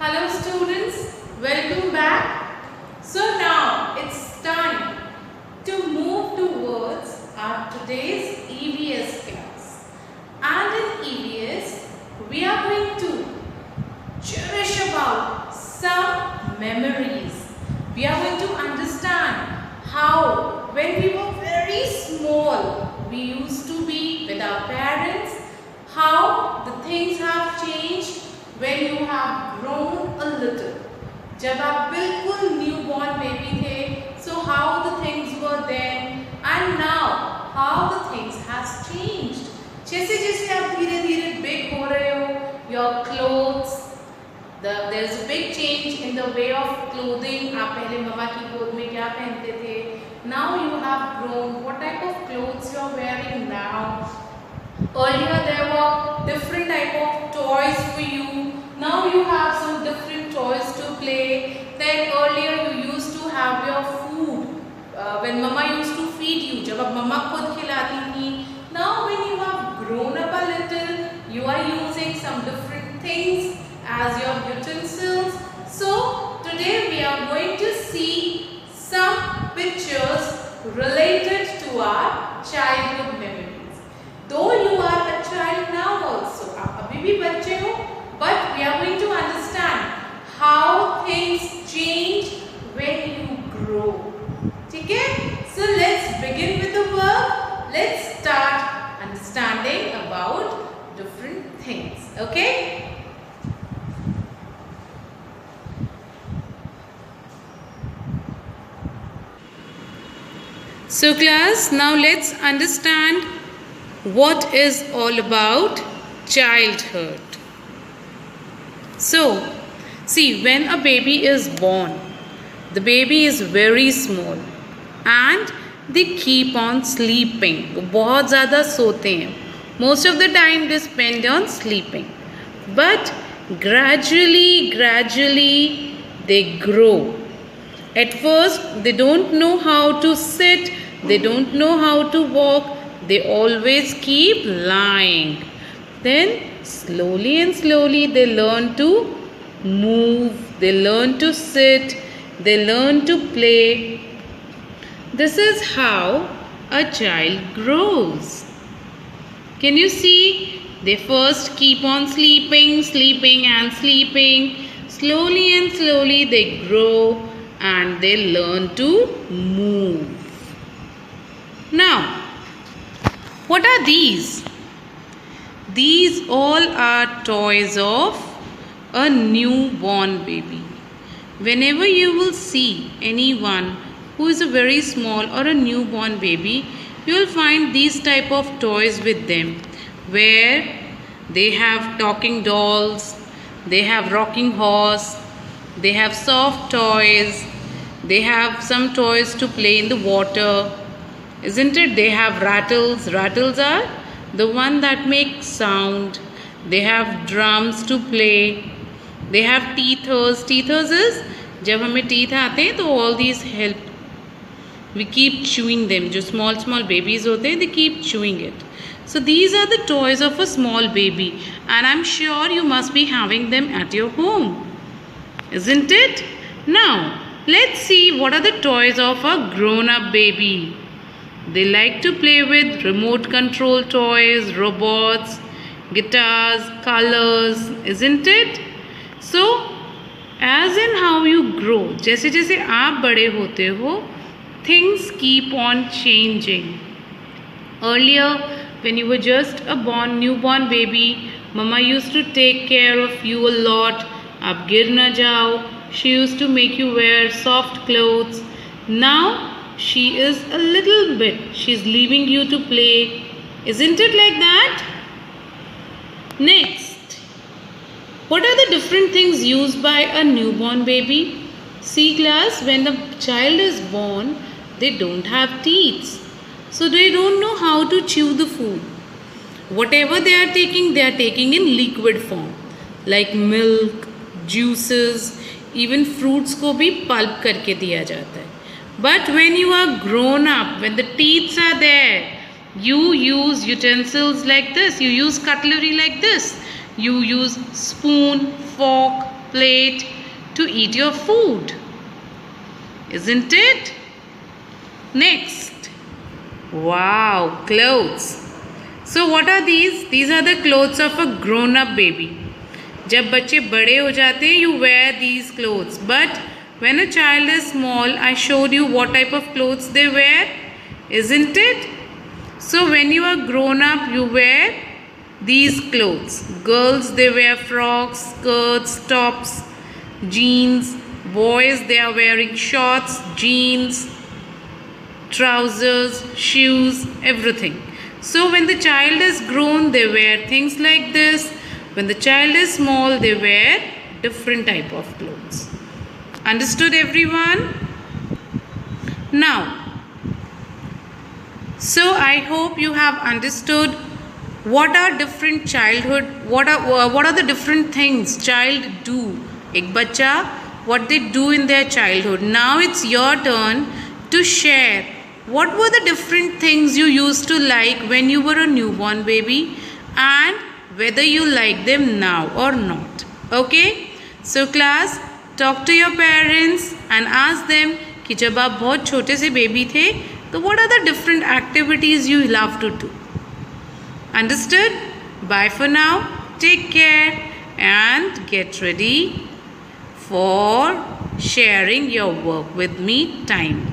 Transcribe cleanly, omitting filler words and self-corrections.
Hello students, welcome back. So now it's time to move towards our today's EVS class. And in EVS, we are going to cherish about some memories. We are going to understand how when we were very small, we used to be with our parents, how the things have changed when you have grown a little. जब आप बिल्कुल newborn baby थे, so how the things were then and now how the things has changed. जैसे जैसे आप धीरे धीरे big हो रहे हो, your clothes, there is a big change in the way of clothing. आप पहले मम्मा की गोद में क्या पहनते थे? Now you have grown. What type of clothes you are wearing now? Earlier there were different type of toys for you. Now you have some different toys to play. Then earlier you used to have your food when mama used to feed you. जब अब मम्मा खुद खिलाती थी. Now when you have grown up a little, you are using some different things as your utensils. So today we are going to see some pictures related to our childhood memories. Though you are a child now also, आप अभी भी बच्चे हो, but we are going to understand how things change when you grow. ठीक है? So let's begin with the work. Let's start understanding about different things. Okay? So class, now let's understand what is all about childhood. So, see, when a baby is born, the baby is very small and they keep on sleeping. वो बहुत ज़्यादा सोते हैं. Most of the time they spend on sleeping. But gradually they grow. At first they don't know how to sit, they don't know how to walk, they always keep lying. Then slowly and slowly they learn to move, they learn to sit, they learn to play. This is how a child grows. Can you see? They first keep on sleeping. Slowly and slowly they grow and they learn to move. Now, what are these? These all are toys of a newborn baby. Whenever you will see anyone who is a very small or a newborn baby, you will find these type of toys with them, where they have talking dolls, they have rocking horse, they have soft toys, they have some toys to play in the water, isn't it? They have rattles. Rattles are the one that make sound. They have drums to play. They have teethers. Teethers is जब हमें teeth आते हैं तो all these help. We keep chewing them. जो small babies होते हैं, they keep chewing it. So these are the toys of a small baby, and I'm sure you must be having them at your home, isn't it? Now let's see what are the toys of a grown-up baby. They like to play with remote control toys, robots, guitars, colors, isn't it? So, as in how you grow, जैसे जैसे आप बड़े होते हो, things keep on changing. Earlier, when you were just a newborn baby, Mama used to take care of you a lot. आप गिर ना जाओ. She used to make you wear soft clothes. Now, she is a little bit. She's leaving you to play. Isn't it like that? Next, what are the different things used by a newborn baby? See class, when the child is born, they don't have teeth. So they don't know how to chew the food. Whatever they are taking in liquid form. Like milk, juices, even fruits को भी pulp करके दिया जाता है. But when you are grown up, when the teeth are there, you use utensils like this. You use cutlery like this. You use spoon, fork, plate to eat your food. Isn't it? Next. Wow, clothes. So what are these? These are the clothes of a grown-up baby. जब बच्चे बड़े हो जाते हैं, you wear these clothes. But when a child is small, I showed you what type of clothes they wear. Isn't it? So when you are grown up, you wear these clothes. Girls, they wear frocks, skirts, tops, jeans. Boys, they are wearing shorts, jeans, trousers, shoes, everything. So when the child is grown, they wear things like this. When the child is small, they wear different type of clothes. Understood, everyone? Now, so I hope you have understood what are different childhood, what are the different things child do. Ek bachcha, what they do in their childhood. Now it's your turn to share. What were the different things you used to like when you were a newborn baby and whether you like them now or not. Okay? So class, talk to your parents and ask them कि जब आप बहुत छोटे से baby थे तो what are the different activities you love to do. Understood? Bye for now. Take care and get ready for sharing your work with me time.